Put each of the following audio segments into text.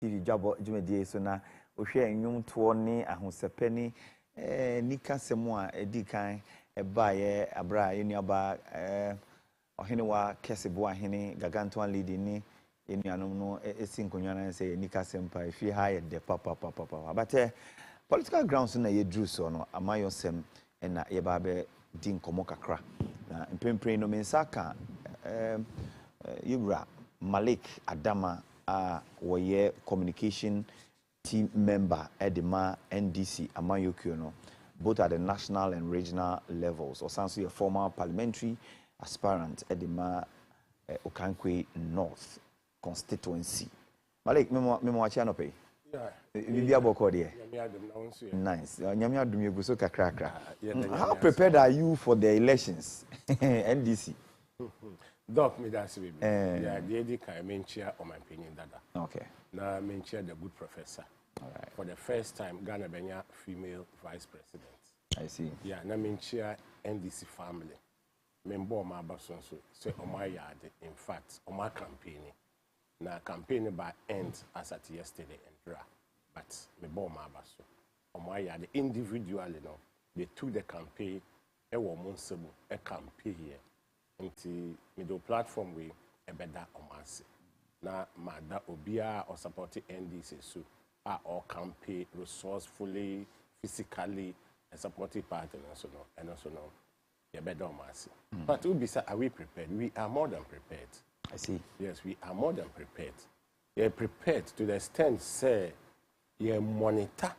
TV Dwabo dwumedie so na ohwe enwum to ne ahosepe ni nika semu a edi kan eba ye abra ye nuaba ohene wa kesebo ahene gagantoan lady ni enuanom no esi nkonwa na se nika sempa ifi ha ye de papa but political grounds na ye dru so no amayosem na ye ba be di nkomo kakra na mpempren no mensaka Yubra Malik Adama woye communication team member edema NDC Amayokyo no both at the national and regional levels or also a former parliamentary aspirant edema Okankwe North constituency. Malik memo wachi anope. Yeah. Bibi aboko there. Nice. Nyamia dum yeguso kakra. How prepared are you for the elections? NDC. Doc me that's baby. Yeah, the ED can mention on my opinion dada. Okay. Now mention the good professor. All right. For the first time, Ghana Benya female vice president. I see. Yeah, now mention NDC family. Member my bason so on my yard. In fact, on my campaign. Now campaign by end as at yesterday and dra. But me born my bason. On my yard individually no. They took the campaign. A woman a campaign here. Into middle platform we a better omansi. Na mada obia or supporting NDC so are all campaign resourcefully, physically, and supporting partners and also no a better omansi. But are we prepared? We are more than prepared. I see. Yes, we are more than prepared. We are prepared to the extent say you monitor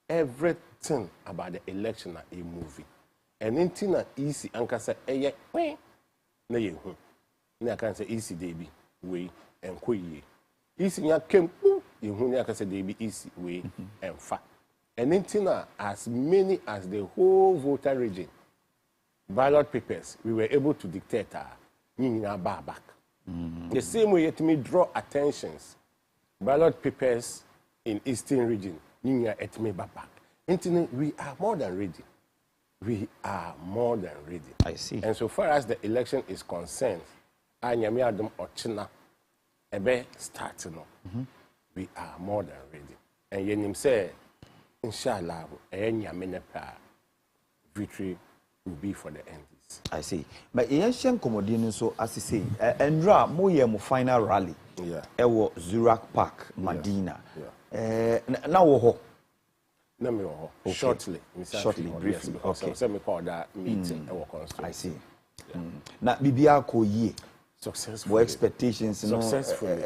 everything about the election a movie. And anything that easy ankasa na yehu na kan say easy dey bi we enkoyie easy nya kem yehu na kan say dey bi easy we emfa anything as many as the whole voter region ballot papers we were able to dictate nyina back the same way yet me draw attentions ballot papers in eastern region nyina et me back we are more than ready. We are more than ready. I see. And so far as the election is concerned, Anyami Adam Ochina ebe starting. We are more than ready. And Yenim say, inshallah, victory will be for the NDC. I see. But Asian Comodino, so as you say, Endra, mo final rally. Yeah. Ewo Zurak Park, Medina. Yeah. Now, no, okay. Shortly, briefly. Because okay. I call that meeting. I see. Yeah. Now, Bibia Koye. Successful. What expectations? Successfully.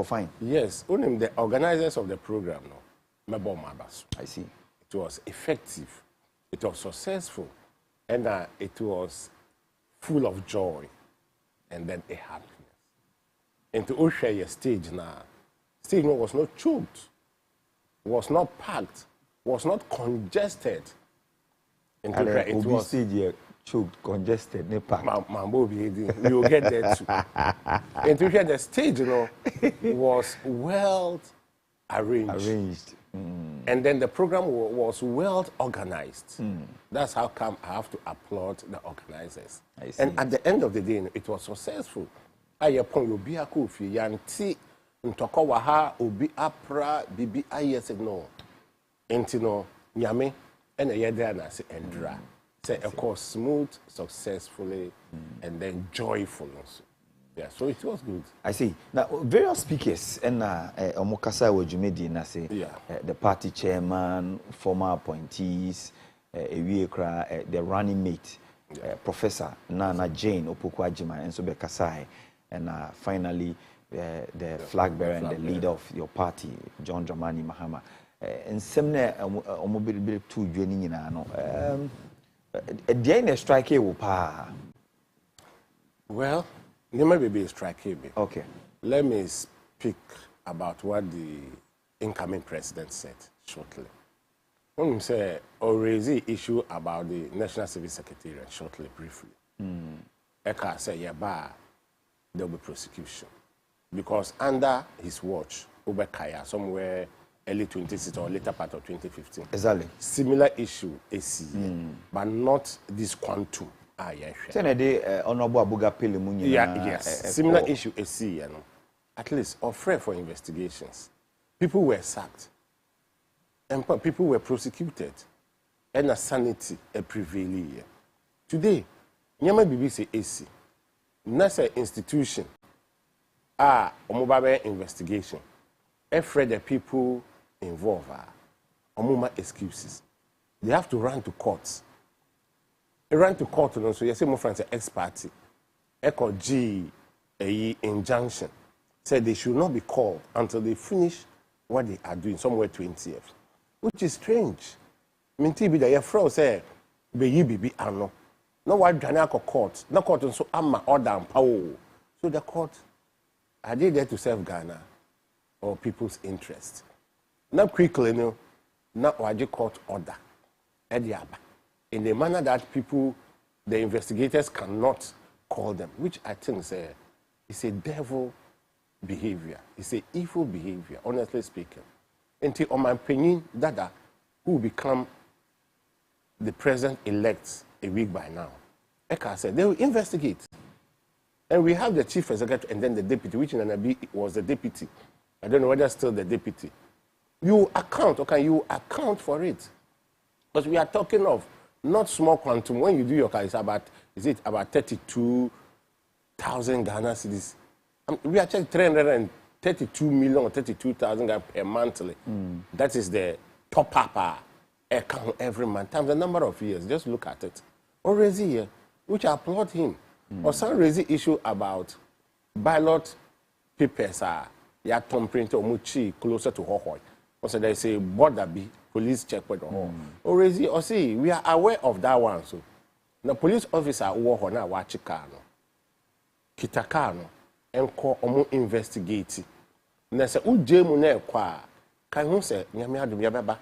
Fine. Yes. Only the organizers of the program, I see. It was effective. It was successful. And it was full of joy. And then a happiness. And to usher your stage now, stage was not choked, was not packed, was not congested. And it was stage choked, congested, ne packed. We will get there too. And to hear the stage, was well arranged. And then the program was well organized. That's how come I have to applaud the organizers. And at the end of the day, it was successful. Ayepon obi akofi yanti ntoko wa ha obi apra bibi ayese no. Enti no nyame ena yede na se endra. Say of course smooth, successfully, and then joyful also. Yeah, so it was good. I see. Now, various speakers and Omokasa Wajumedi na say the party chairman, former appointees, the running mate, Professor Nana Jane Opoku-Agyeman, and so Bekasai, and finally the flag bearer and the leader of your party, John Dramani Mahama. And some omobile to joining in a strike well, you may be striking me. Okay. Let me speak about what the incoming president said shortly. When you say, or raise the issue about the National Civil Secretariat shortly, briefly. Eka say, there will be prosecution. Because under his watch, Ubekaya, somewhere early 2016 or later part of 2015. Exactly. Similar issue, AC, but not this quantum. Yes. Honorable Abuga Pelemunya. Yes. Similar issue, AC, at least, or for investigations. people were sacked, and people were prosecuted, and a sanity a prevail. Today, nyama BBC AC, nasa institution, mobile investigation, every the people involved are excuses. They have to run to courts. They run to court, so you say my friends are ex-party. Echo G a injunction said they should not be called until they finish what they are doing, somewhere 20th, which is strange. Minti bi da your friend say be yi bibi ano. No what dwane court. No court so ama order and power. So the court, are they there to serve Ghana or people's interest? Now quickly, no, now waje court order. In a manner that people, the investigators cannot call them, which I think is a devil behavior. It's a evil behavior, honestly speaking. Until on my opinion, Dada, who will become the president-elect a week by now, Eka said they will investigate. And we have the chief executive and then the deputy, which in Anabi was the deputy. I don't know whether still the deputy. You account, okay, you account for it. Because we are talking of not small quantum. When you do your calculation, is it about 32,000 Ghana cedis? We are checking 332 million or 32,000 Ghana per monthly. That is the top up account every month times the number of years. Just look at it. Or Rezi here, which I applaud him. Or some Rezi issue about ballot papers are ya tom print or muchi closer to Hohoi. Also they say border be police checkpoint or Rezi or see we are aware of that one. So the police officer wo na wachikano kitakano enko omo investigate na se ujemu na ekwa kan hu se nyame adum ya beba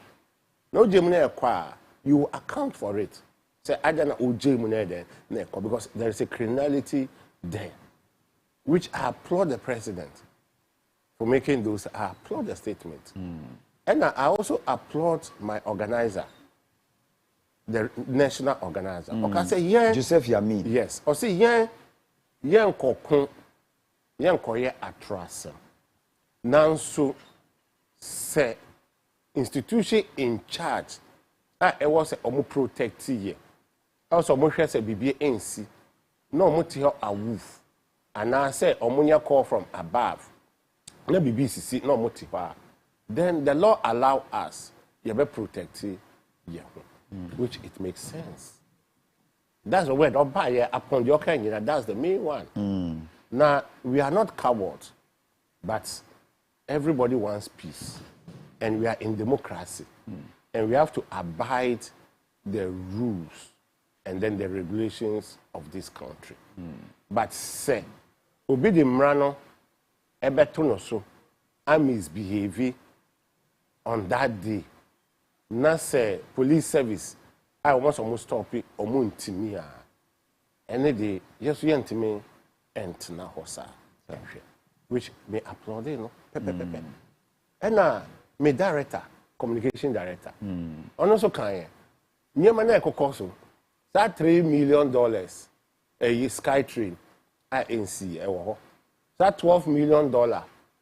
na ujemu na ekwa you account for it. Say adana ujemu na there na ekwa because there is a criminality there, which I applaud the president for making those. I applaud the statement. And I also applaud my organizer, the national organizer. Okay, say yeah, Joseph Yami. Yes. Or say yeah, kokon, koye atrasa. Nanso say institution in charge. It was a protect ye. Also, mo hwe say bibie ensi. No mo ti ho awoof. And I say omunya call from above. Na BBC no mo ti ho. Then the law allow us to be protected, which it makes sense. That's the word upon the okay, that's the main one. Now we are not cowards, but everybody wants peace, and we are in democracy, and we have to abide the rules and then the regulations of this country. But say, obi di mrano ebeto no so, I misbehave on that day. Na say police service, I almost stop it or muntimia. Any day, yes, we antime and na hosa, which may applaud it, no? And me director, communication director, and also can you man kokoso that $3 million a sky train INC that $12 million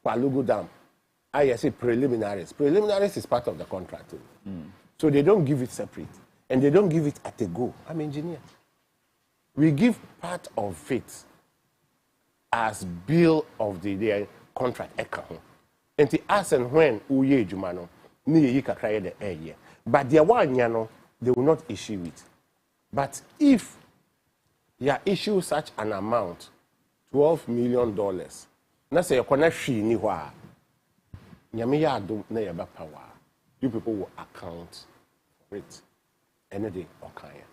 Palugu Dam. I say preliminaries. Preliminaries is part of the contract. So they don't give it separate. And they don't give it at a go. I'm an engineer. We give part of it as bill of the contract. And the as and when uye jumano, ni yi kakra the air. But the one yano, they will not issue it. But if you issue such an amount, $12 million, na say you connect ni wa. You people will account for it. Any day, okay.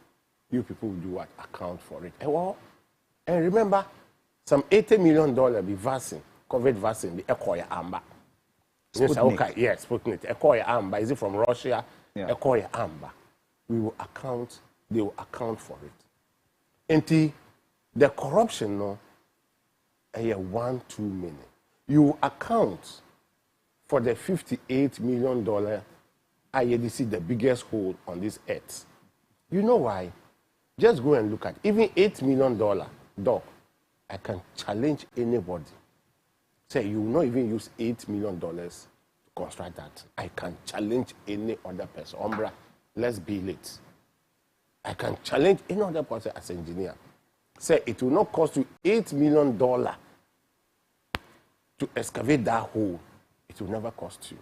You people will do what? Account for it. And remember, some $80 million be vaccine, COVID vaccine, the Ekoya Amba. Yes, okay, yes, Sputnik. Ekoya Amba. Is it from Russia? Yeah. Ekoya Amba. We will account, they will account for it. And the corruption, no, 1-2 million. You will account for the $58 million, I see the biggest hole on this earth. You know why? Just go and look at it. Even $8 million, dog, I can challenge anybody. Say you will not even use $8 million to construct that. I can challenge any other person. Umbra, let's build it. I can challenge any other person as an engineer. Say it will not cost you $8 million to excavate that hole. It will never cost you.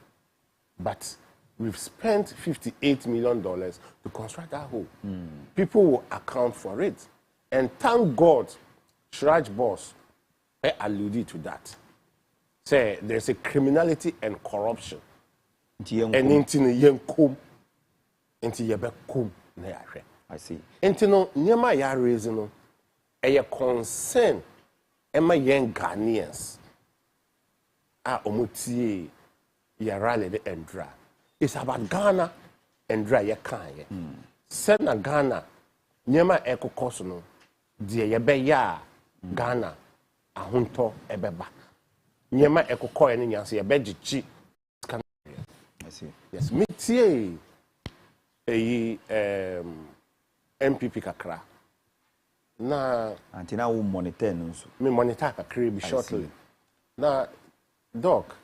But we've spent $58 million to construct that hole. People will account for it. And thank God, Shraj Boss alluded to that. Say there's a criminality and corruption. And into yenkum, into yebekum na yahwe. I see. Into no nyama ya raise no, a concern ema yen Ghanaians. Omutie ya rally the Endra. It's about Ghana Endra ya kanye. Send na Ghana nyama eko koso die yebe ya Ghana ahunto ebeba. Nyama ekokoye ni nyanse ye begichi. I see. Yes, metie MPP kakra. Na antina wo monitor nso. Me monitor kakra be shortly. Na doc,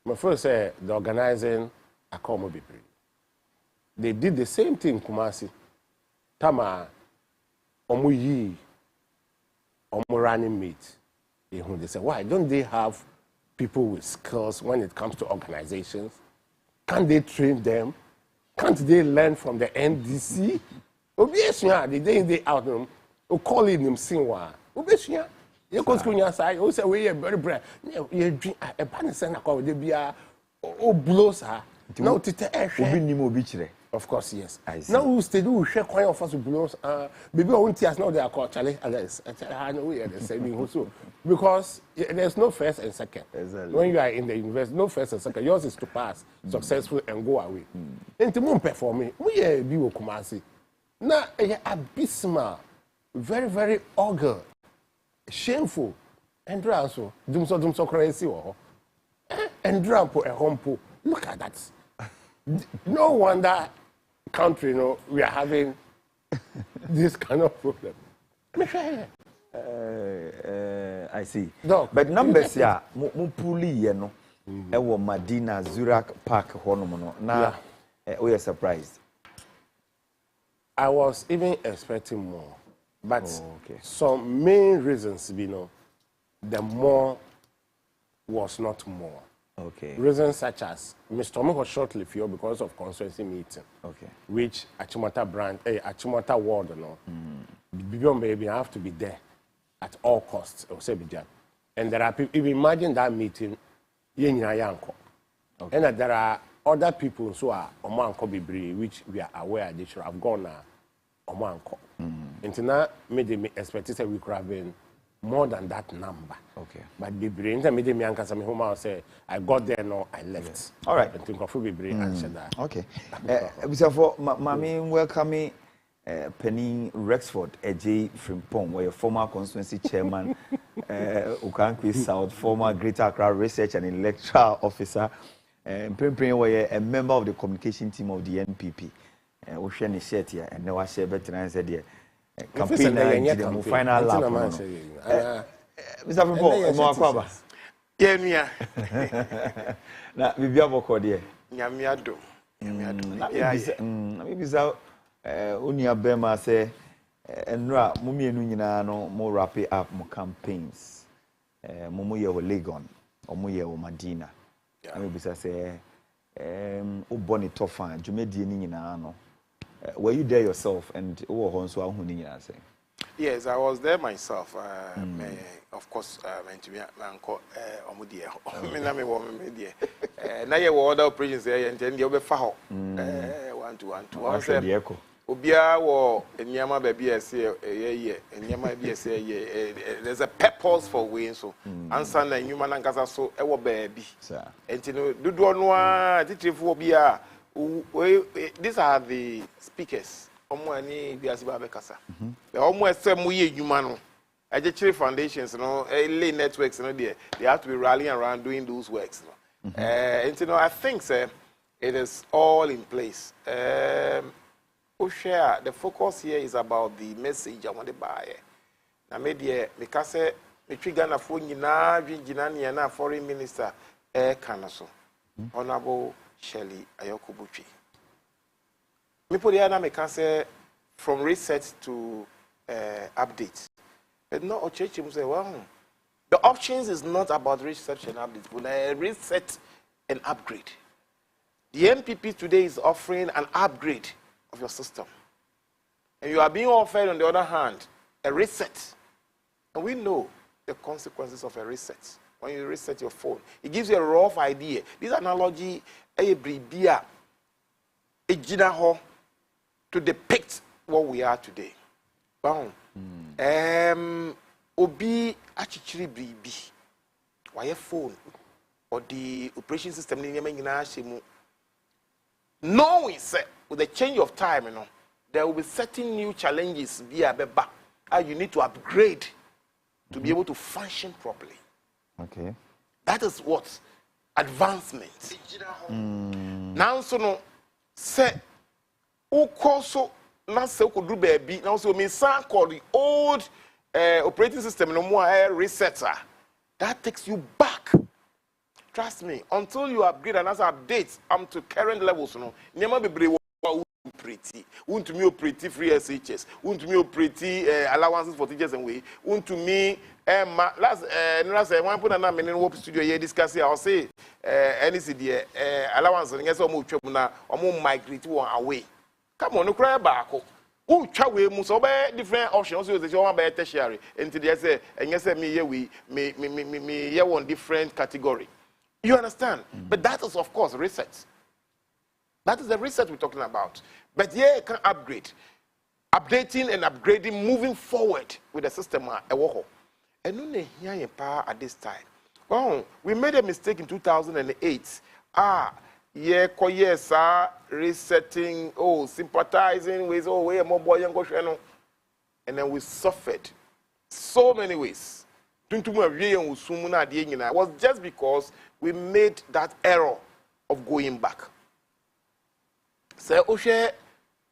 my first say the organizing Akomo Bibri. They did the same thing Kumasi. Tama omu yi omu running mate. They say, why don't they have people with skills when it comes to organizations? Can't they train them? Can't they learn from the NDC? Obviously, the day in day out, calling them Sinwa. Obviously, you go to your side, you say, we are very brave. You drink a panacea, they be a blows her. No, of course, yes. Now we stay do share coin of us blows. Maybe I won't tears now they are called Charlie. I know we are the same also. Because there's no first and second. Exactly. When you are in the university, no first and second. Yours is to pass, successful, and go away. And to move for me, we are Biwo Kumasi. Now, abysmal, very, very ogre, shameful, and also, dumso crazy, and drampo a hompo. Look at that. No wonder country, we are having this kind of problem. I see. Doc, but numbers ya mupuli yeno ewo Madina Zurich Park hono na we are surprised. I was even expecting more, but some main reasons, the more was not more. Okay. Reasons such as Mr. Omo was short-lived because of constituency meeting. Okay. Which Achimota brand, Achimota ward, baby, I have to be there at all costs. And there are people. If you imagine that meeting, okay. And there are other people who are Omanko Bibri, which we are aware they should have gone Omanko. And now, made me expect that we could have been more than that number. Okay. But Bibri, intermediate me and home say, I got there, no, I left. Yes. All right. And think of Bibri answer that. Okay. For Mami, welcome Penny Rexford, AJ Frimpong, where your former constituency chairman, Ukankwi South, former Greater Accra Research and Electoral Officer, where a member of the communication team of the NPP. We share the shirt here, and now I share better and said, campaign the final lap. Mr. Frimpong, Moakwaba. Yeah, na bibia boko de nyamiado maybe so unia bema say enra mumienu nyina no mo wrap up mo campaigns mo ye wo Legon o mo ye wo Madina maybe say uboni tofa dwumedie ni nyina no were you there yourself and wo ho nso ahu ni nyina say? Yes, I was there myself. Of course, uncle Omudie. Now you were other operations there, and then you be foul. 1 to 1 to 1. Obia wo enyama baby say enyama baby say there's a purpose for weighing so answer na human ankasa so e wo baby enti no dodo no a titrefo obia these are the speakers omo ani biase ba bekasa the omo ese mo ye adwuma no agechire foundations no lay networks no they have to be rallying around doing those works no enti no I think it is all in place. Share the focus here is about the message I want to buy. Na me de because me trigger na phone nyina na foreign minister kanaso Honorable Shirley Ayokobutwi. Me put the other can say from reset to update. But no, Ochechi say, well, the options is not about research and update, but reset and upgrade. The MPP today is offering an upgrade of your system. And you are being offered, on the other hand, a reset. And we know the consequences of a reset. When you reset your phone, it gives you a rough idea. This analogy, a bribia, a jinaho, to depict what we are today. Bound. Obi achichiri bribi. Why phone or the operation system knowing with the change of time, there will be certain new challenges via beba. You need to upgrade to be able to function properly. Okay. That is what advancement. Now, so no, say, so now say could do baby. Now, so me son called the old operating system no more resetter. That takes you back. Trust me, until you upgrade and as updates to current levels, never be brave. Pretty, want to me pretty free SHS, want to me pretty allowances for teachers and way, want to me last one put an in Hope Studio here discussing. I'll say NCD allowance and guess almost now or more migrate away. Come on, no cry back. Oh, chawe muso be different options. So the one by tertiary. And today I say, and yes, me here we me here one different category. You understand? But that is of course research. That is the research we're talking about. But yeah, you can upgrade. Updating and upgrading, moving forward with the system. And no here at this time. Well, we made a mistake in 2008. Resetting, sympathizing with, we're more boy and go. And then we suffered so many ways. It was just because we made that error of going back. So,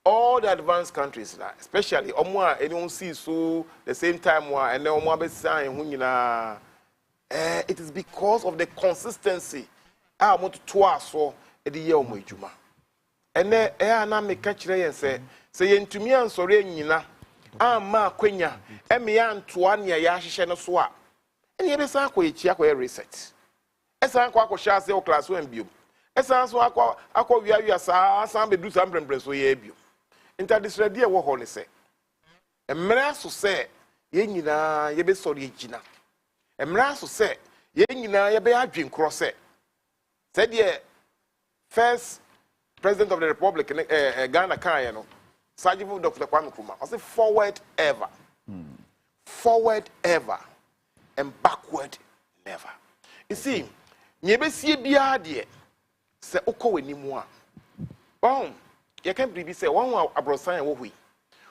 all the advanced countries, especially anyone sees so the same time and then it is because of the consistency. I want to twice so the year of Juma. And then I make catch and say to me and sorry, Nina, ma Quenya, and me and Tuania Yashi and Swap. And you besan ko echi reset. Esan ko akosha se o class 1 bio. Esan so akọ wiawia san be du san brembre so ye bio. Interdisredia wo ho ne se. Emra so se ye nyina ye be sori egina. Emra so se ye nyina ye be adwen kro se. Said the first president of the republic Ghana kan no. Sajibu Dr. Kwame Nkrumah. I say forward ever. Forward ever. And backward never. You see, nyebesi bia de se okọ wanimu a. Bon, you can be say one abrosan wo hui.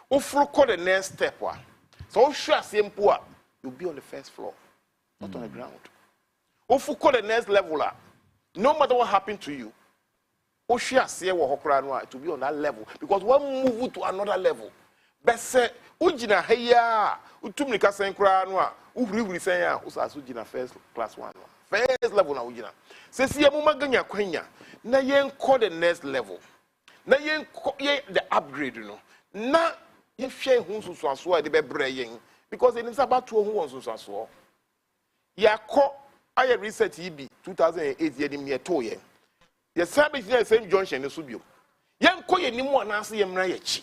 Ofro call the next step wa. So sure simple a, you'll be on the first floor, not on the ground. Ofro call the next level a. No matter what happened to you, o sure say wo hokra no a, to be on that level because one move to another level. But say ujina heya, utumni ka sen kra no a, uhuri sen ya, usasu jina first class 1. First level na ujina. Se si emu maganya kwenya, na yen call the next level. Na yen the upgrade no. Na ye hwe hu susu aso a de be brɛ yen because it is about to hu won susu aso. Ya kɔ aye research yi bi 2008 ye dim ye to yen. Ye sabe ye same junction ne so bio. Yen kɔ ye nimu anase ye mra ye chi.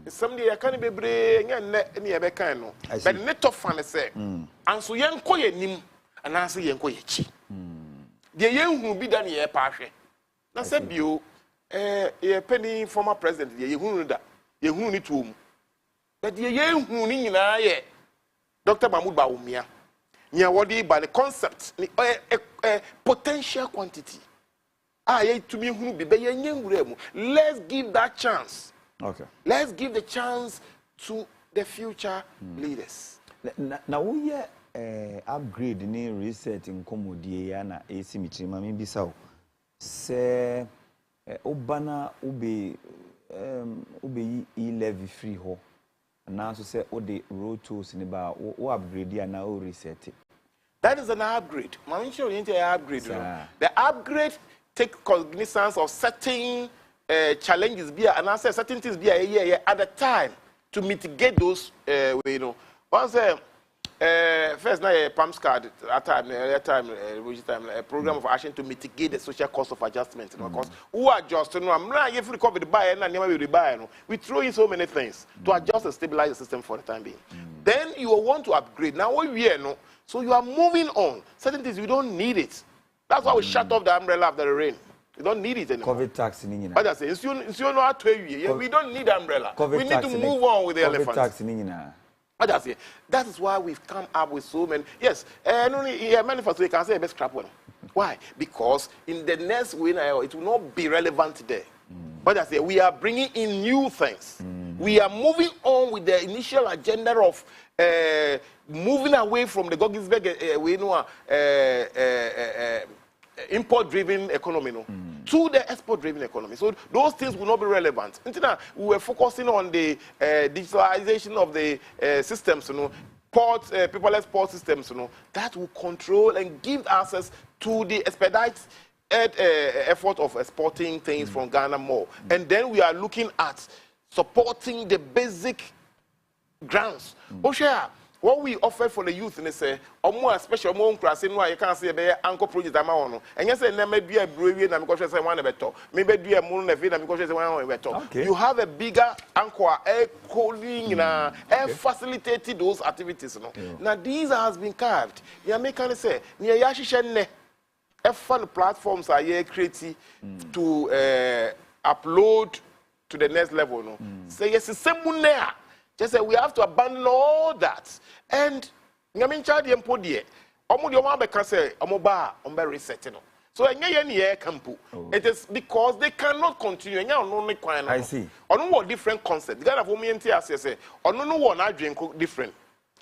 Somebody I can't be brave and near Becan. But the net of fun say, and so young coy nim and answer young coy chi. The young who be done ye passion. Now said you, a penny former president, ye who that ye who need to. But the young who in I, Dr. Mahmoud Baumia, near what by the concept, a potential quantity. To me who be young. Let's give that chance. Okay. Let's give the chance to the future leaders. Now we upgrade ni reset in komodie ya na AC mitrima mi bisa se obana ube e-levy free ho na so se o de road tools ni ba o upgrade ya na o reset That is an upgrade. I'm sure you need an upgrade. You know? The upgrade take cognizance of certain challenges, and I say certain things at the time to mitigate those. You know, once first now PAMS card at time, a program of action to mitigate the social cost of adjustment. Because who adjust? I'm not if we cover the buy and never will buy. We throw in so many things to adjust and stabilize the system for the time being. Then you want to upgrade. Now what we are so you are moving on. Certain things you don't need it. That's why we shut off the umbrella after the rain. You don't need it anymore. COVID tax in India. But I say, we don't need umbrella. We need to move on with the elephants. Tax in India. That is why we've come up with so many. Yes, and only manifesto, you can say best scrap one. Why? Because in the next winter, it will not be relevant there. But I say we are bringing in new things. We are moving on with the initial agenda of moving away from the Gogginsberg import-driven economy to the export-driven economy. So those things will not be relevant. Until we were focusing on the digitalization of the systems, paperless port systems, that will control and give access to the expedite effort of exporting things from Ghana more. And then we are looking at supporting the basic grants. What we offer for the youth, and say, or more special, more class in why you can't say a anchor project. And yes, and maybe a brilliant and because I want better. Maybe be a moon of it and because I want better. You have a bigger anchor, air cooling, air facilitated those activities. Now, these has been carved. You may kind of say, near Yashishene, fun platforms are here created to upload to the next level. Say, yes, it's someone there. Just say we have to abandon all that. And I mean, child, the employee, so it is because they cannot continue. I see. On what different concept. The kind of woman say, on no one I drink different.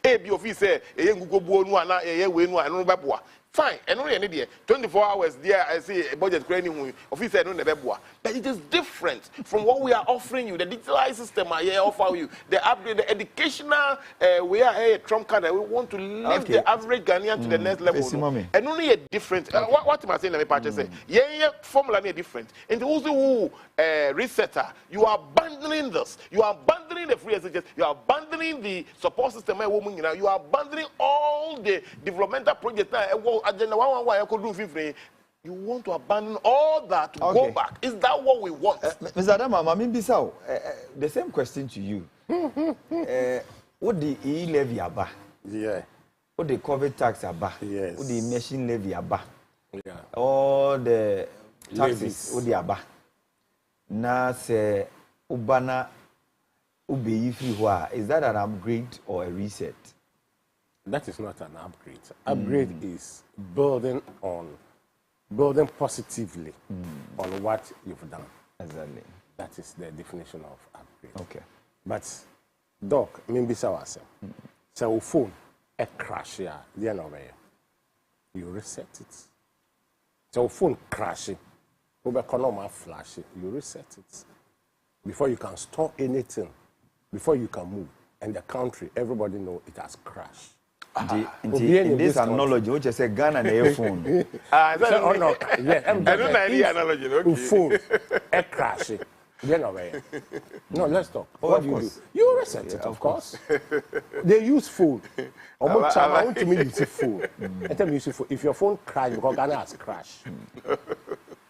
A B of say, a young go one, a win one, fine, and only any 24 hours there, I see a budget training officer on the web. But it is different from what we are offering you. The digitalized system I offer you, the upgrade, the educational we are a Trump card. We want to lift the average Ghanaian to the next level. And only a different what am I saying? Let me patch say, formula is different. And also who resetter, you are abandoning this, you are abandoning the free SHS, you are abandoning the support system, you are abandoning all the developmental projects. Agenda I could do 50. You want to abandon all that to go back. Is that what we want? Mr. Adama, the same question to you. What the e-levy aba? Yeah. What the COVID tax aba? Yes. What the machine levy aba? Yeah. All the taxes what the aba? Na se ubana ubi ifri. Is that an upgrade or a reset? That is not an upgrade. Upgrade is building positively on what you've done. Exactly. That is the definition of upgrade. Okay. But, Doc, maybe so. So, phone, a crash here, the end of it. You reset it. So, phone crashing, flash it, you reset it. Before you can store anything, before you can move, and the country, everybody know it has crashed. In this analogy, which is a gun and a phone. I don't know any analogy. Okay. Phone, a crash. No, let's talk. What do you do? You reset it, of course. They use phone. I want to mean use phone. I tell you, use phone. If your phone crashes, because Ghana has crashed.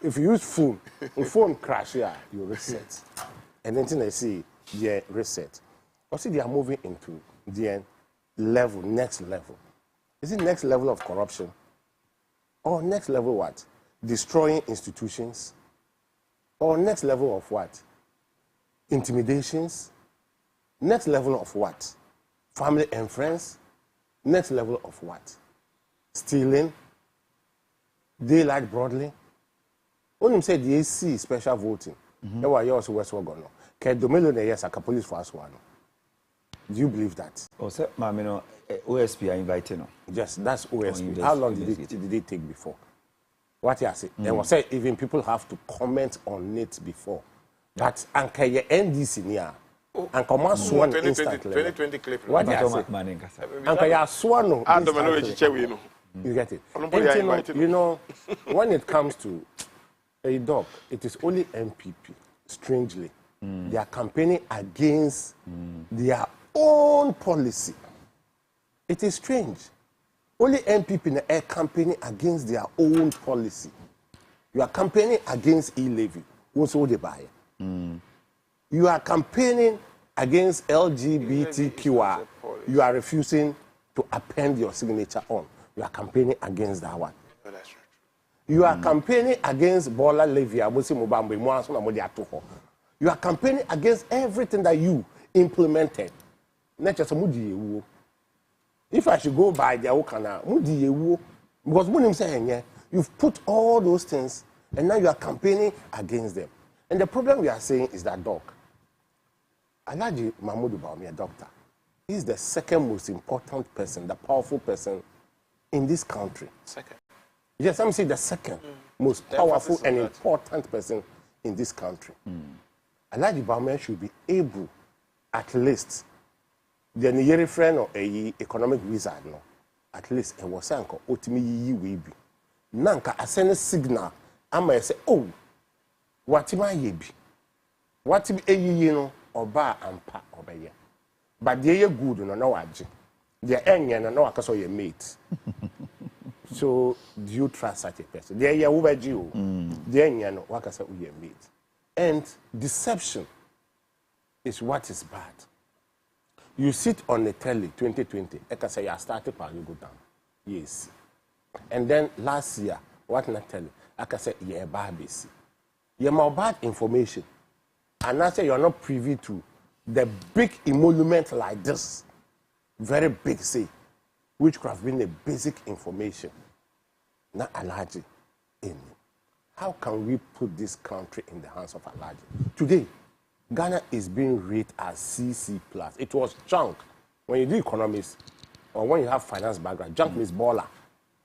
If you use phone, phone crash, you reset. And then I see, reset. Also, they are moving into the level, next level. Is it next level of corruption? Or next level what? Destroying institutions? Or next level of what? Intimidations? Next level of what? Family and friends? Next level of what? Stealing? Daylight broadly? When you say the AC special voting, that was yours West Wagon. Kedomelo ne yes, a police for us one. Do you believe that? Oh, sir, Mamino, OSP are inviting. Yes, that's OSP. How long did they take before? What you say? They will say even people have to comment on it before. But anka ye NDC niya, anka ma swan instantly. 2020 clip. What you say? Anka ya swan no. Adomano echiche we no. You get it? You know, when it comes to a dog, it is only MPP, strangely. They are campaigning against their own policy. It is strange. Only MPP are campaigning against their own policy. You are campaigning against e-levy. What's all the buy? You are campaigning against LGBTQI. You are refusing to append your signature on. You are campaigning against that one. Oh, that's right. You are campaigning against Bola Levy. You are campaigning against everything that you implemented. If I should go by the Okana, because you've put all those things and now you are campaigning against them. And the problem we are saying is that dog. Alhaji Mahmoud Bawumia, a doctor, he's the second most important person, the powerful person in this country. Second. Yes, I'm saying the second most powerful and important person in this country. Alhaji Bawumia should be able, at least, the near friend or a economic wizard, no, at least a wasanko, ultimately ye will be. Nanka, I send a signal, I might say, oh, what am I ye be? What am I ye know, or bar and pa over here? But they are good, no, aji. They're any and no, I can saw your mate. So, do you trust such a person? They're over you. They're any and no, I can say, your mate. And deception is what is bad. You sit on the telly, 2020, I can say, I started to go down. Yes. And then last year, what not tell you? I can say, yeah, babies. You're more bad information. And I say you're not privy to the big emolument like this. Very big, say, which could have been the basic information. Not Alhaji in. How can we put this country in the hands of Alhaji? Today, Ghana is being rated as CC+. It was junk. When you do economics, or when you have finance background, junk means baller.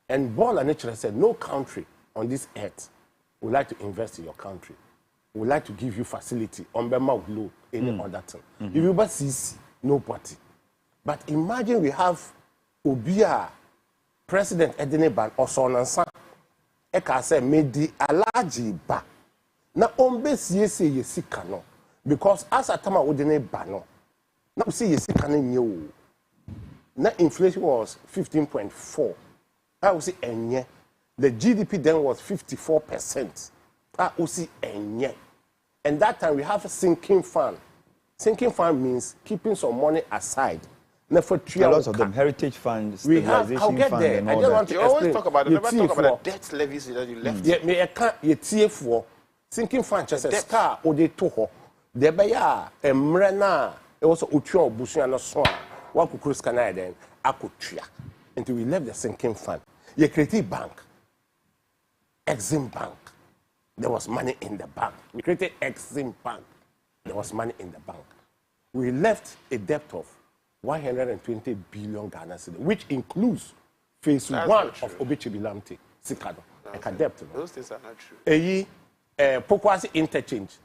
And baller naturally said, no country on this earth would like to invest in your country. Would like to give you facility on Bema low, any other thing. If you buy CC, nobody. But imagine we have Obia, President Edeneban, or Sonansa. Eka say medi Alhaji ba. Na ombe siye yesika no. Because as a time Odene ba no. Na see yesika ne nye. Na inflation was 15.4. I will see enye. The GDP then was 54%. I will see enye. And that time we have a sinking fund. Sinking fund means keeping some money aside. A lot of them, heritage funds, we have, I'll get fund there. and I all just that. want to You explain. always talk about it, never talk about the debt levies that you left. Yeah, me I can't you TF4 sinking fund just a star or they toho. There be ya emrena e also utwa obusu na so a wa kukuru scanner then akotwa until we left the sinking fund. You created bank. Exim Bank. There was money in the bank. We created Exim Bank. There was money in the bank. We left a debt of 120 billion Ghana cedis, which includes phase one of Obichibilamte, Sikado. Those things are not true. Pokwasi interchange.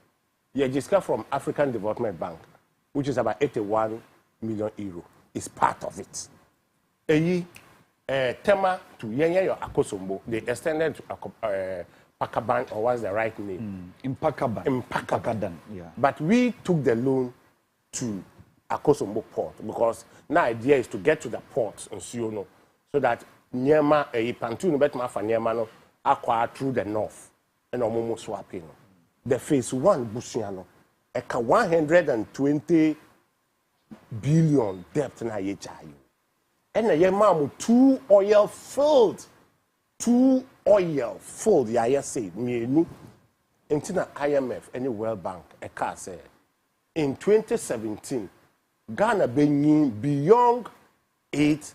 Yejiska from African Development Bank, which is about 81 million euro, is part of it. Tema to Yenya Akosombo, they extended to Pakaban, or what's the right name? Impakaban. Yeah. But we took the loan to Akosombo port because now idea is to get to the port in Siono so that Nyema Pantunu Betma for Nyema no acquire through the north and Omomo swapping. The phase one Busiano, eka 120 billion debt na yechayo. And Yema 2 oil filled yeah say me into IMF any World Bank eka say in 2017 Ghana being beyond 8%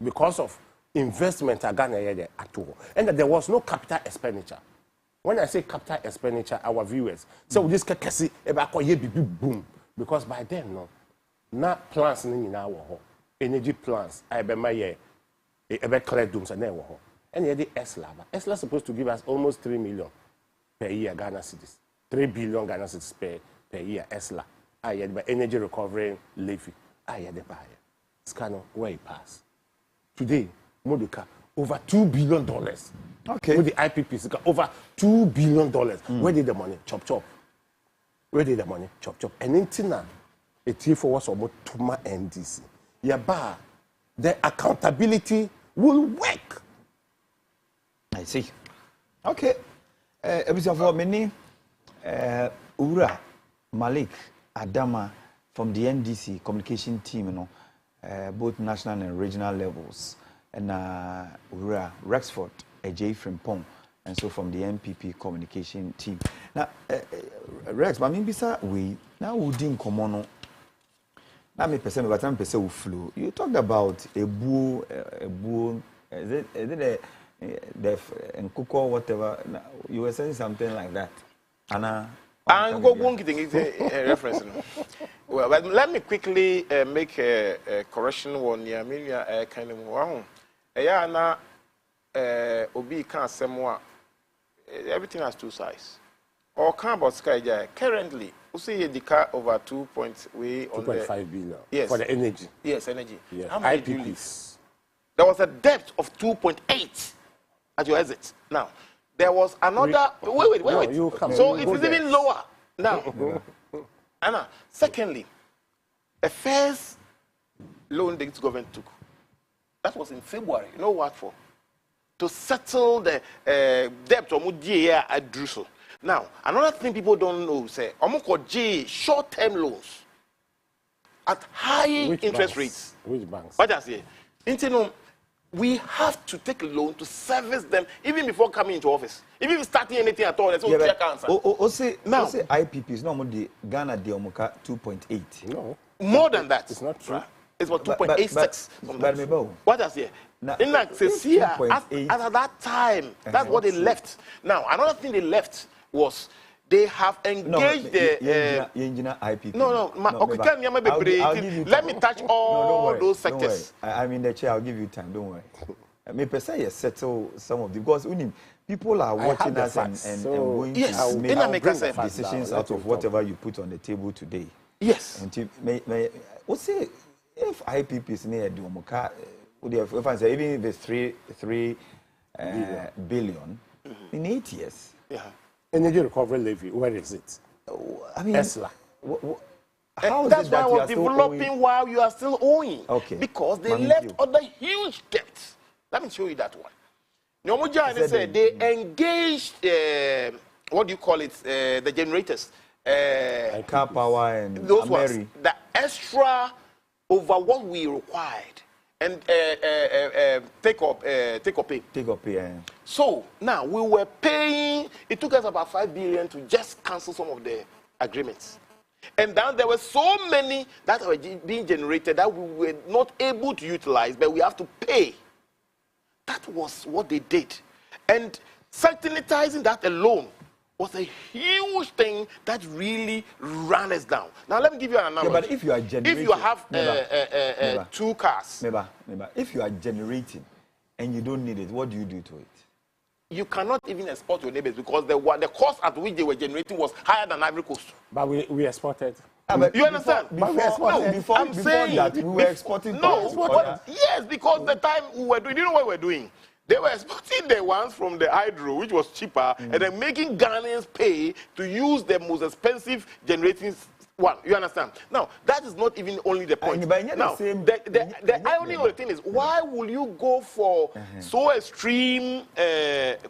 because of investment at Ghana at all. And that there was no capital expenditure. When I say capital expenditure, our viewers, so this can see about boom. Because by then, no, not plans in our energy plans, I be my clear dooms and then and the ESLA. ESLA supposed to give us almost 3 million per year Ghana cedis. 3 billion Ghana cedis per year ESLA. I had by energy recovery levy. I had the buyer. Scano where it pass. Today, Moduka, over $2 billion. Okay. With the IPPs, over $2 billion. Where did the money? Chop, chop. Where did the money? Chop, chop. And in Tina, a T4 was about Tuma NDC. Yaba, the accountability will work. I see. Okay. Episode for many, Ura, Malik, Adama from the NDC communication team, you know, both national and regional levels, and Ura, Rexford, AJ Frimpong, and so from the NPP communication team. Now, Rex, but maybe we now we didn't come on. Now, me person, but I'm person who flew. You talked about a bull. Is it the Nkuko whatever? You were saying something like that, Anna. And go one thing is a reference. Well, but let me quickly make a correction one year. Maybe I kind of wrong. Yeah, na Obi can't say more. Everything has two sides. Or can about Sky currently, we see the car over 2.5 billion. Yes. For the energy. Yes, energy. Yes. How many do you leave? There was a depth of 2.8 at your exit. Now, there was another. Wait. So it is even lower now. Anna, secondly, a first loan the government took. That was in February. You know what for? To settle the debt or Mudia at Druso. Now, another thing people don't know, say, Omoko J short-term loans at high interest rates. Which banks? What does it? We have to take a loan to service them even before coming into office. Even if starting anything at all, there's no clear answer. Now, IPPs, no more the Ghana de Omuka 2.8. No. More than that. It's not true. Right? It's about 2.86. What does it? In that at that time, that's what they left. Now, another thing they left was they have engaged the IPP. Let me touch all those sectors. I'm in the chair. I'll give you time. Don't worry. Me per se settle some of the because people are watching us and going to make decisions out of whatever you put on the table today. Yes. And what's say if IPP is near Duomoka, if I say even if it's 3 billion in 8 years. Yeah. Energy recovery levy, where is it? I mean, ESLA. That's why I was developing while you are still owing. Okay. Because they left other huge debts. Let me show you that one. Nyomuja said they engaged, what do you call it, the generators. And car power and those ones. The extra over what we required. And take up pay. So now we were paying. It took us about 5 billion to just cancel some of the agreements, and then there were so many that were being generated that we were not able to utilize, but we have to pay. That was what they did, and sanitizing that alone was a huge thing that really ran us down. Now let me give you an analogy. Yeah, but if you are generating, if you have 2 cars, if you are generating and you don't need it, what do you do to it? You cannot even export your neighbors because the cost at which they were generating was higher than Ivory Coast. But we exported. You understand? Before that, we were exporting. Yes, because the time we were doing, you know what we were doing? They were exporting the ones from the hydro, which was cheaper, and then making Ghanaians pay to use the most expensive generating one. You understand? Now, that is not even only the point. Now, the irony of the thing is, why will you go for so extreme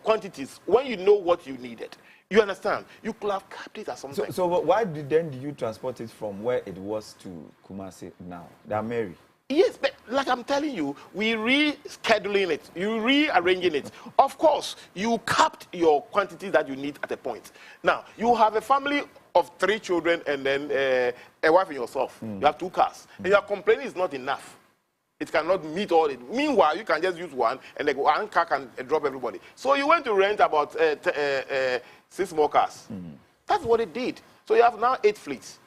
quantities when you know what you needed? You understand? You could have kept it as something. So why did you transport it from where it was to Kumasi now? That Mary. Yes, but like I'm telling you, we rescheduling it, you rearranging it. Of course, you capped your quantity that you need at a point. Now, you have a family of 3 children and then a wife and yourself. You have 2 cars. And you are complaining it's not enough. It cannot meet all it. Meanwhile, you can just use one and then one car can drop everybody. So you went to rent about 6 more cars. That's what it did. So you have now 8 fleets.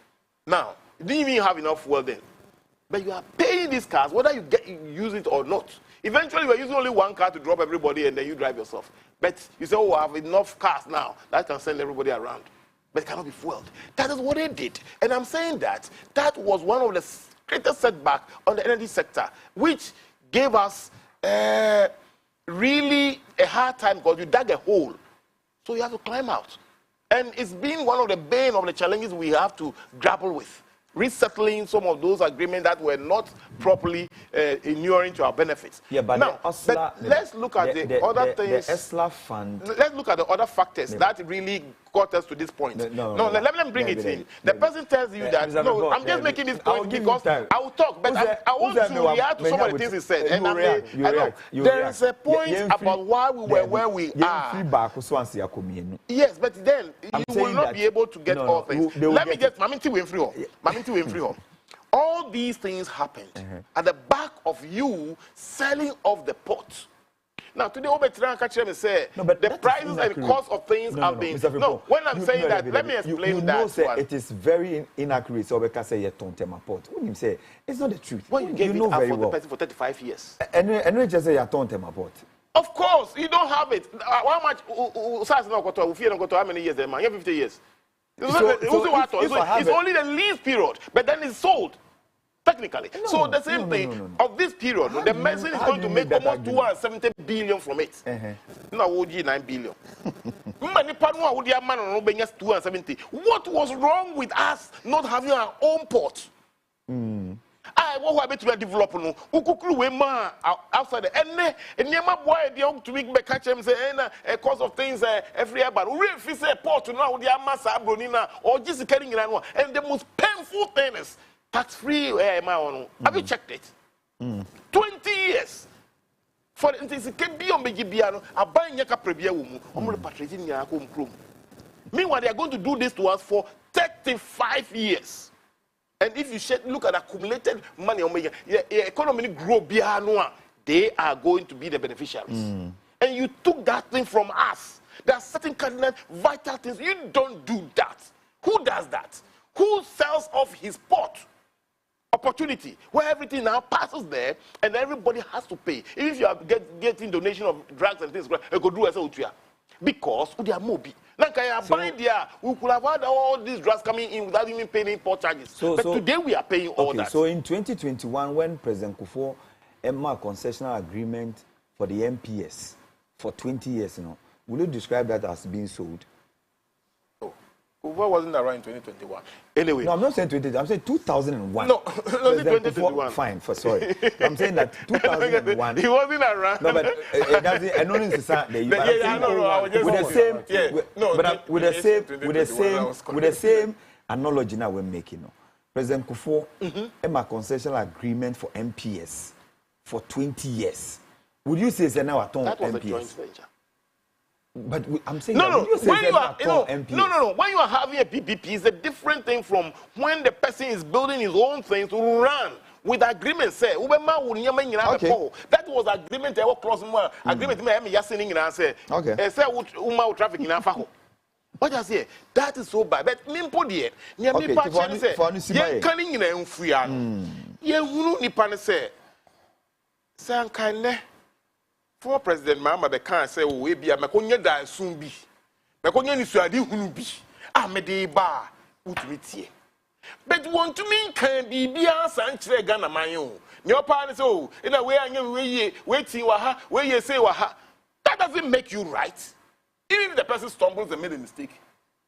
Now, you didn't even have enough fuel then. But you are paying these cars, whether you use it or not. Eventually, we're using only 1 car to drop everybody and then you drive yourself. But you say, oh, I have enough cars now that can send everybody around. But it cannot be fueled. That is what they did. And I'm saying that was one of the greatest setbacks on the energy sector, which gave us really a hard time because you dug a hole. So you have to climb out. And it's been one of the bane of the challenges we have to grapple with. Resettling some of those agreements that were not properly inuring to our benefits. Yeah, but now, let's look at the other things. The ESLA fund. Let's look at the other factors that really got us to this point. Let me bring it in. The person tells you that, no, I'm just making this point because I will talk, but I want to react to some of the things he said. And there is a point about why we were where we are. Yes, but then you will not be able to get all things. Let me get all these things happened at the back of you selling off the pot. Now, today, say the prices and cost of things have been. No, when I'm saying that, let me explain that. It is very inaccurate. So, because say pot. When you say it's not the truth. When you gave it up for the person for 35 years. And you just say pot. Of course, you don't have it. How much? How many years? Man, 50 years. It's only the lease period, but then it's sold. Technically. So the same thing of this period, the medicine is going to make almost 270 billion from it. Now, would you 9 billion? What was wrong with us not having our own port? What happened to develop no outside and never boy the to make catch him say a cause of things every year, but we say port now the massa bronina or just carrying and the most painful thing is tax-free. Have you checked it? 20 years. For instance, it can be on Begibiano, a buying Yaka Prebia woman, patrioting Yakum Krum. Meanwhile, they are going to do this to us for 35 years. And if you look at accumulated money, the economy grow beyond, they are going to be the beneficiaries. And you took that thing from us. There are certain cardinal vital things. You don't do that. Who does that? Who sells off his pot? Opportunity where everything now passes there and everybody has to pay. Even if you are getting donation of drugs and things, you could do as a because they are mobi. Like I am buying there, we could have had all these drugs coming in without even paying import charges. But today we are paying all that. So in 2021, when President Kufuor made concessional agreement for the MPS for 20 years, will you describe that as being sold? Kufuor wasn't around in 2021. Anyway. No, I'm not saying 2020. I'm saying 2001. No, 2021. Fine, sorry. I'm saying that 2001. He wasn't around. No, but it doesn't. I know it's with the same analogy now we're making. President Kufuor made a concessional agreement for MPS for 20 years. Would you say it's now a ton of MPS? That was a joint venture. But I'm saying when you are having a PPP, it's a different thing from when the person is building his own thing to run with agreement. Say, that was agreement. Agreement. Say, traffic in Afaho. What I say, that is so bad. But Mimpo dear, former President Mahama the can say we be a makonya da soon be. Makonya ni suadi hunu bi. Amede ba utumi. But want to mean can be bia sanchre Ghana manyo. Ni opa ni so in a way anya waiting wa ha, where you say wa ha. That doesn't make you right. Even if the person stumbles and made a mistake,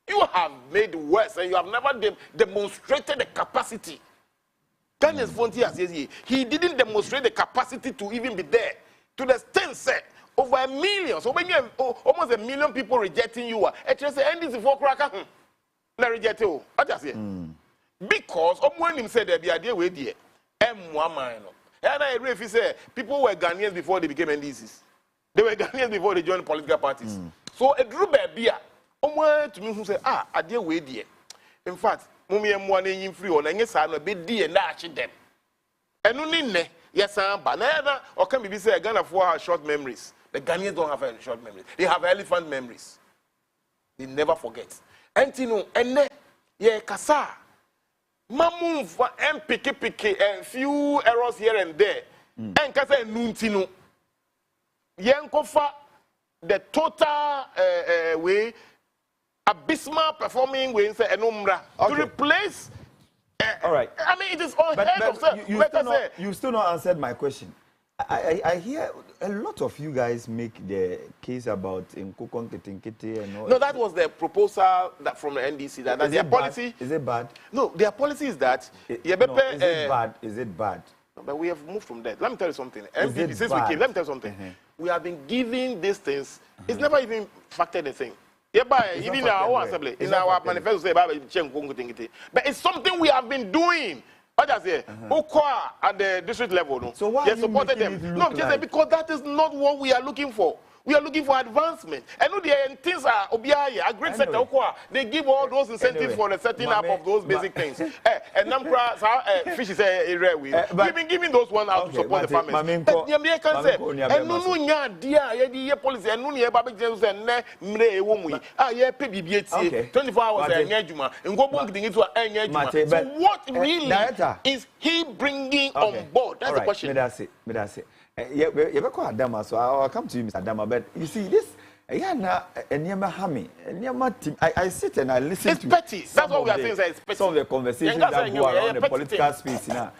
you have made worse and you have never demonstrated the capacity. Ghana's frontier says he didn't demonstrate the capacity to even be there. To the extent said over 1 million. So when you have almost 1 million people rejecting you, it just say this for cracker. Na reject you. I just say because when him said there be idea with the M1 and I if he said people were Ghanaians before they became NDCs. They were Ghanaians before they joined political parties. So a drew baby to me who say idea with the. In fact, mummy M1 in free on any sign of big D and actually them. And no yes, banana or can be say Ghana for our short memories. The Ghanaians don't have any short memories. They have elephant memories. They never forget. And you know, and ye kasa. Mamun for pk and few errors here and there. And kasa nuntino. Yankofa the total way abysmal performing way say enumbra to replace. All right. I mean, it is all head of self. You still not answered my question. I hear a lot of you guys make the case about Nkukon Kitinkiti and all. No, that was the proposal that from the NDC that their policy. Is it bad? No, their policy is that. Is it bad? Is it bad? No, but we have moved from that. Let me tell you something. MVP, since we came, let me tell you something. We have been giving these things. It's never even factored a thing. Even in our assembly, in our manifesto, say about but it's something we have been doing. What I say, at the district level, no. So why supported them? No, just because that is not what we are looking for. We are looking for advancement. And no, the things are a great sector. They give all those incentives for the setting up of those basic things. And fish is a rare way. We've been giving those one out to support the farmers. But the can say, and no, dear, policy, and no, near Babak James and Mre Womu. Ah, yeah, PBBT, 24 hours and Yajuma, and go back into an Yajuma. So, what really is he bringing on board? That's the question. That's it. Yeah, Adama, so I'll come to you, Mr. Adama. But you see, this, I sit and I listen it's to. Petty. That's what we are saying. It's petty. Some of the conversations that go around the political space now.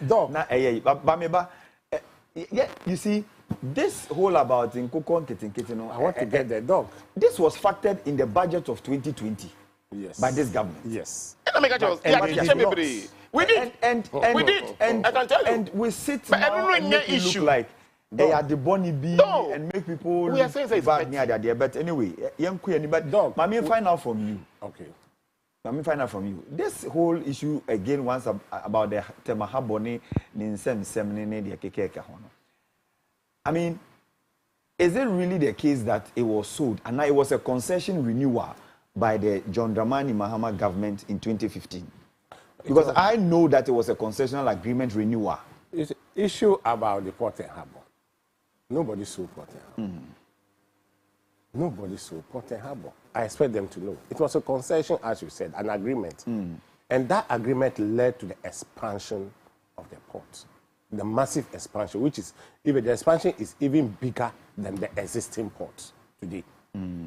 Yeah, you see, this whole about Nkukon Kitinkiti, I want to get the dog. This was factored in the budget of 2020. Yes. By this government. Yes. We did. And I can tell you. And we sit but now and make it look like they are the Bonnie B and make people we are saying back near there. But anyway, but me find out from you. Okay. Let me find out from you. This whole issue again once about the Temahaboni Ninsem Semine the Kekeka Hono. I mean, is it really the case that it was sold and now it was a concession renewal by the John Dramani Mahama government in 2015? Because I know that it was a concessional agreement renewal. It's an issue about the Port and Harbour. Nobody sold Port and Harbour. Nobody sold Port and Harbour. I expect them to know. It was a concession, as you said, an agreement. And that agreement led to the expansion of the port. The massive expansion, which is, even the expansion is even bigger than the existing port today.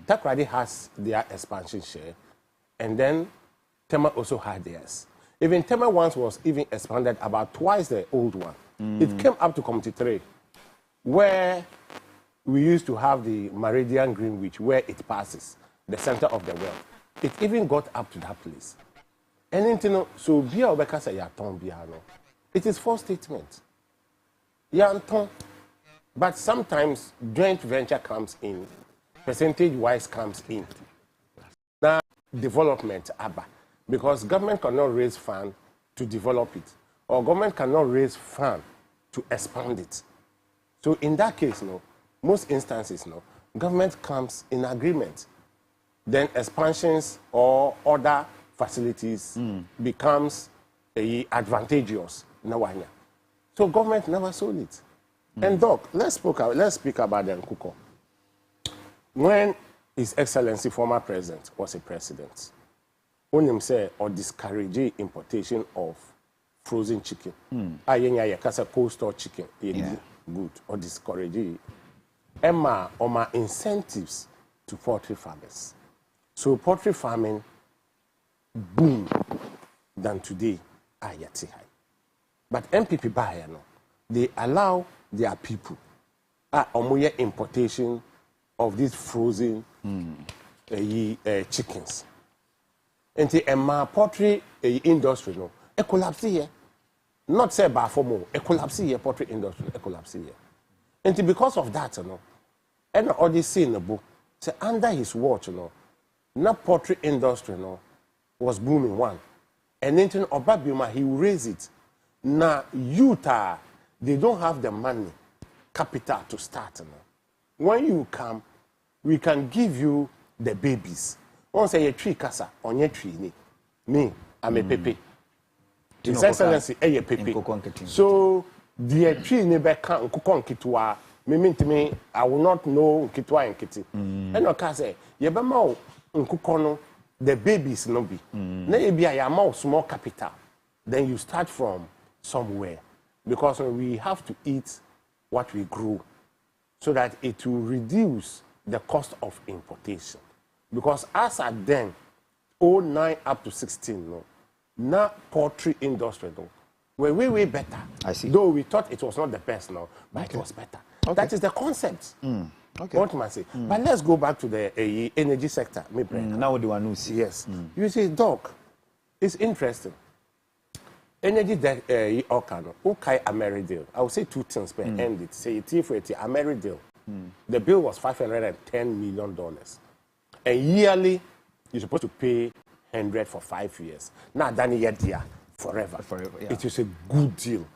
Takrady has their expansion share, and then Tema also had theirs. Even Tema once was even expanded about twice the old one. It came up to Committee 3, where we used to have the Meridian Greenwich, where it passes, the center of the world. It even got up to that place. And then, so Bia Obeka say Yaton Biano. It is false statement. Yanton. But sometimes joint venture comes in, percentage-wise comes in. Now, development, ABBA. Because government cannot raise funds to develop it, or government cannot raise funds to expand it. So in that case, most instances, government comes in agreement. Then expansions or other facilities becomes advantageous. So government never sold it. And Doc, let's speak about the Nkukon. When His Excellency, former president, was a president, Onim say or discourage importation of frozen chicken. Cold store chicken, good or discourage. Emma or my incentives to poultry farmers. So poultry farming boom than today ayati high. But MPP buyer they allow their people importation of these frozen chickens. And the poultry industry a collapse here. Not say by for more, a collapse here, poultry industry, a collapse here. And because of that, and all this see in the book, say under his watch, na poultry industry was booming one. And then Obabima, he raised it. Now Utah, they don't have the money, capital to start. When you come, we can give you the babies. Once a tree casa on your tree, me, I'm a pepe. His Excellency, a pepe. So the tree never can Nkukon Kitwa. Me, I will not know Kitwa and Kitty. And I say, Yabamo Nkukono, the babies no be. Maybe I am small capital. Then you start from somewhere. Because we have to eat what we grow so that it will reduce the cost of importation. Because as at then, 09 up to 16, now poultry industry, were way better. I see. Though we thought it was not the best now, but it was better. That is the concept. Okay. What am I saying? But let's go back to the energy sector. Now what do I know? Yes. You see, Doc, it's interesting. Energy that Okano, okay, Amerideal. I will say two things per end it. Say it for it, Amerideal. The bill was $510 million. And yearly, you're supposed to pay 100 for 5 years. Now, Danny Yedia, forever. Forever, yeah. It is a good deal.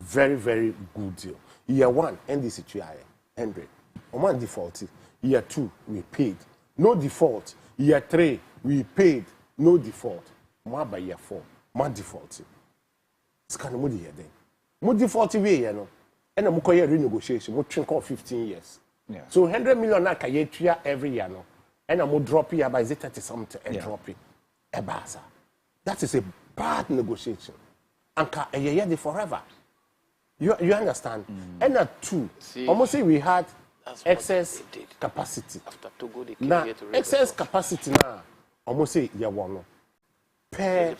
Very, very good deal. Year one, NDC 100. One default. Year two, we paid. No default. Year three, we paid. No default. More by year four, more default. It's kind of moody here then. More default way, you know. And I'm going to renegotiation. More drink 15 years. Yeah. So 100 million na kaya every year, no. And I'm going to drop it by 30 something and drop it. That is a bad negotiation. And a year forever. You understand? And two, almost say we had excess capacity. After Togo, they Now, excess capacity now, almost say year one. Per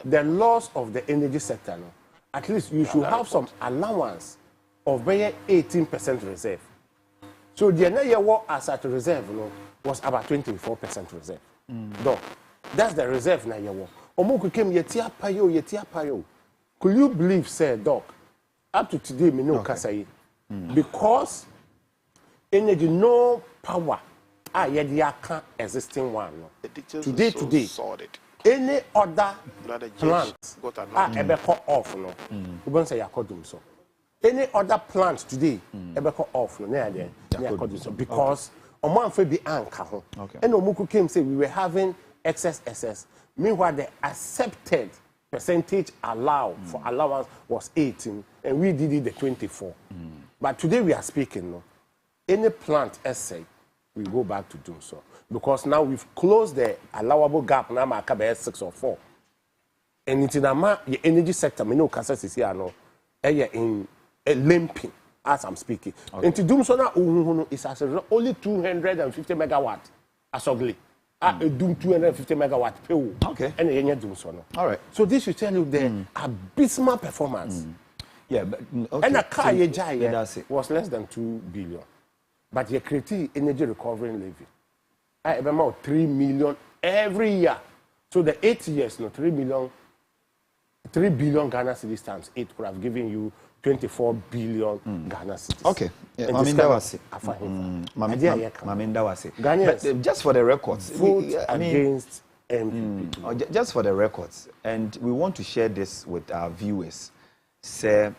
the loss of the energy sector, no, at least you should have some allowance of 18% reserve. So the year war as at reserve, no, was about 24% reserve. No, that's the reserve na year war. Omoku came yetia payo. Could you believe, say, Doc, up to today, me no kasai, because energy no power, yediaka existing one. No. Today. Any other plant ebeko off no. Ubon say yakodum so. Any other plant today ebeko off no. Yakodum so because oman fe bi anka ho. And omuku came say we were having excess. Meanwhile the accepted percentage allowed for allowance was 18 and we did it the 24. But today we are speaking no. Any plant essay we go back to do so. Because now we've closed the allowable gap now by 6 or 4. And it's in the energy sector, me no cases is here no, in limping as I'm speaking. And to do so now, it's as only 250 megawatt as ugly. Doom 250 megawatt pay. Okay. And you do so now. All right. So this should tell you the abysmal performance. Yeah, but okay. And a car so, was less than 2 billion. But you create energy recovery levy. I have about 3 million every year. So the 8 years, no, 3 billion Ghana cedis times 8 could have given you 24 billion Ghana cedis. Okay. Yeah, Maminda was it. Maminda was it. But just for the records, vote against MPP. Just for the records, and we want to share this with our viewers. Say,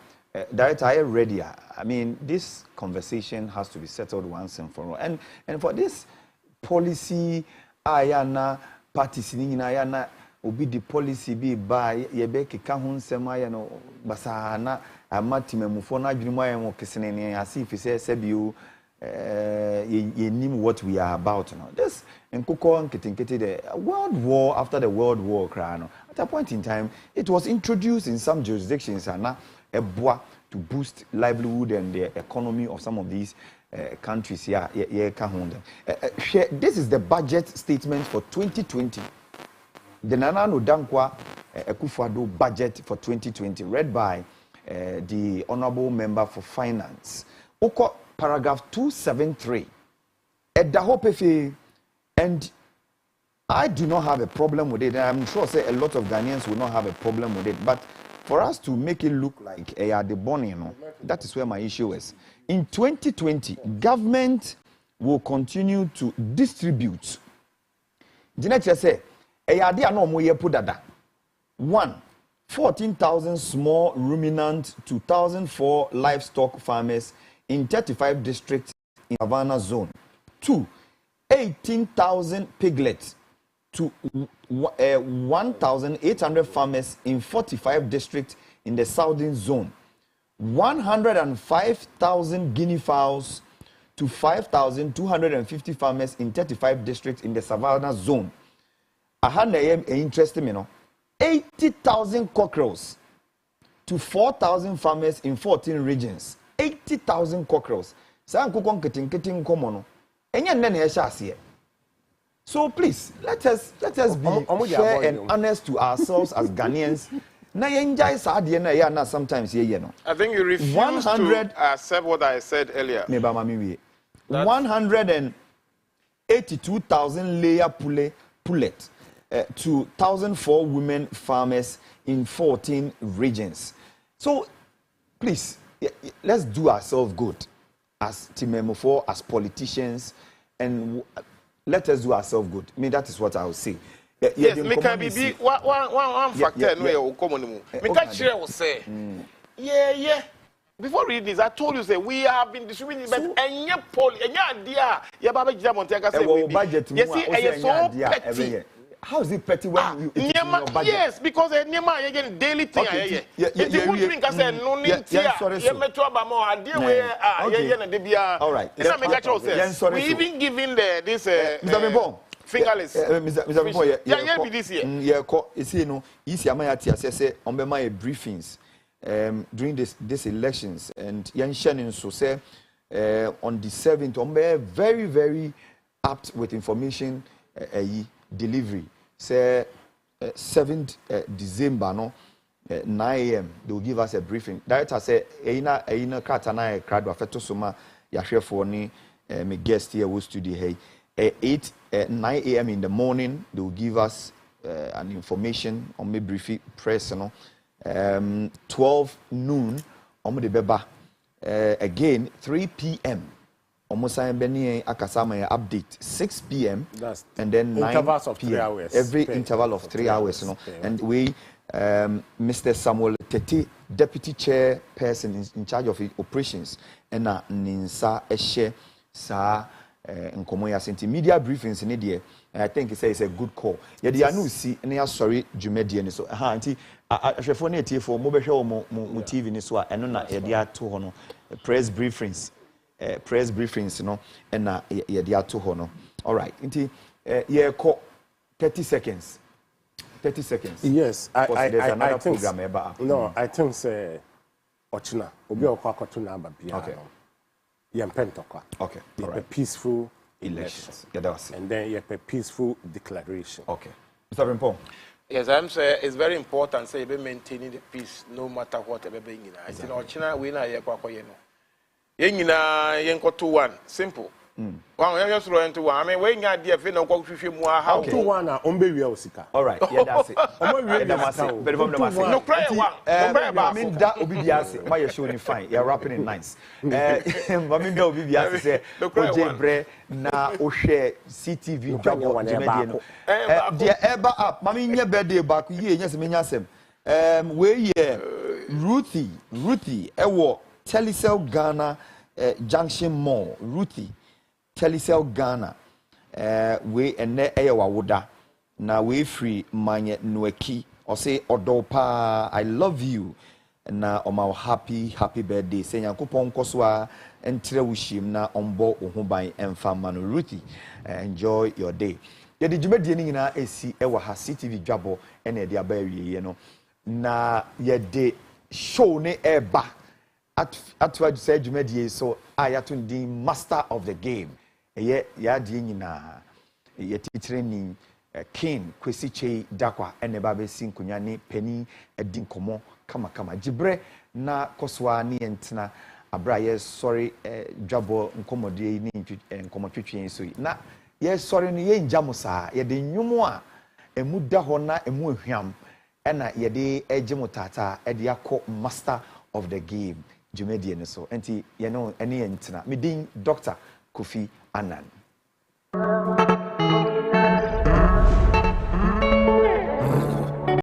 Director, are you ready? I mean, this conversation has to be settled once and for all. And for this policy, ayana party sitting in ayana obi the policy be by yebeke kahun semayano basana amatimemufo na adwuma yemo kesene asi fi say bio ye nim what we are about now. This nkoko nketenkete the world war after the world war crano. At a point in time it was introduced in some jurisdictions and eboa to boost livelihood and the economy of some of these countries here. This is the budget statement for 2020. The Nana Nodankwa Akufo-Addo budget for 2020, read by the Honorable Member for Finance. Oko paragraph 273. And I do not have a problem with it. And I'm sure say a lot of Ghanaians will not have a problem with it. But for us to make it look like the bonnie, you know, that is where my issue is. In 2020, government will continue to distribute. Dineche say, no more put 1, 14,000 small ruminant, 2,004 livestock farmers in 35 districts in Havana zone. 2, 18,000 piglets to 1,800 farmers in 45 districts in the southern zone. 105,000 guinea fowls to 5,250 farmers in 35 districts in the Savannah zone. Interesting, you know. 80,000 cockerels to 4,000 farmers in 14 regions. 80,000 cockerels. So please, let us be fair and honest to ourselves as Ghanaians. na yenjai sa de na ya na sometimes ye no. I think you refuse 100 to accept what I said earlier. Me ba mami wie. 182,000 layer pullet to 1,004 women farmers in 14 regions. So please, let's do ourselves good as Timemofo, as politicians, and let us do ourselves good. I mean, that is what I will say. Yes, me can be one factor. No, you come on. Me can share what say. Yeah. Before reading this, I told you say we have been distributing, but any poll, any idea, you have a Montega say we budget. You see, it's so petty. How is it petty when you eat your budget? Yes, because Nema again daily thing. If you would think I said no need to, you met to about more idea where all right. We even giving this fingerless. Mr. Boy, yeah, this year. Yeah, you see, no, easy. Am I at say on my briefings during this elections and Yan Shannon so say on the 7th, on very, very apt with information delivery. Say 7th December, no, 9 a.m. they will give us a briefing. Director say, "Eina katana crowd afeto soma yahwe for ni me guest here who studio hey 9 a.m. in the morning they will give us an information on me briefing press, you know. 12 noon on the beba again 3 p.m. almost Beni Akasama update 6 p.m. and then 9 intervals of p.m. 3 hours. Every interval of 3 hours, you know. And we, Mr. Samuel Tete, deputy chairperson in charge of operations, and Ninsa Eshe Sa Nkomoya sent media briefings in India. And I think it's a good call. Yeah, the anu see, and they are sorry, Jumedian. So, auntie, I phone it for mobile show mo TV in this one, and no, they are two hono press briefings. Press briefings, you know, and they are two hono. All right, into call 30 seconds. 30 seconds. Yes, I think program about. No, I think say Ochina. Obi okwa babia. Okay. Yempentokwa. Okay. All right. Peaceful elections. Yeah, that was it. And then you have a peaceful declaration. Okay. Mr. Rimpong. Yes, I'm saying it's very important. Say, be maintaining the peace no matter what. Be being I think Ochina we na ye kwa yeno. Yengina yenko 2-1 simple. One just run into one. I mean, when you are there, if you know what you more how 2-1 ombe we osika. All right, yeah, that's it. No prayer one. I mean that obibiase. My show ni fine. You're rapping it nice. I mean that obibiase say ojebre na ohwe CTV Dwabo Jemedie no. The eba up. Mami nye birthday back ye nyese menya asem. We ye Ruthie ewo Telecel Ghana Junction Mall Ruthie Telecel Ghana we ene eyewa woda na we free manye nweki or say odopa I love you na oma happy birthday say yankopon koswa entre wushim na ombo ohuban emfama no Ruthie enjoy your day ye de dwumadie ni nyina esi ewa ha CTV Dwabo ene de abawie no na ye de show ne eba at what said dwumadie so ayatundi master of the game ya die nyina ye titreni king kwesi chei dakwa ene ba be sinkunya ne pani adi nkomo kama gibre na koswa ne entena abra ye sorry Dwabo nkomodie ni nkomo twetwe so na ye sorry no ye njamusa ye de nwumu a emu da ho na emu ahwam ena ye de egimutata e de akọ master of the game dwumadie ne so enti ye no ene entena medin Dr. Kofi Annan.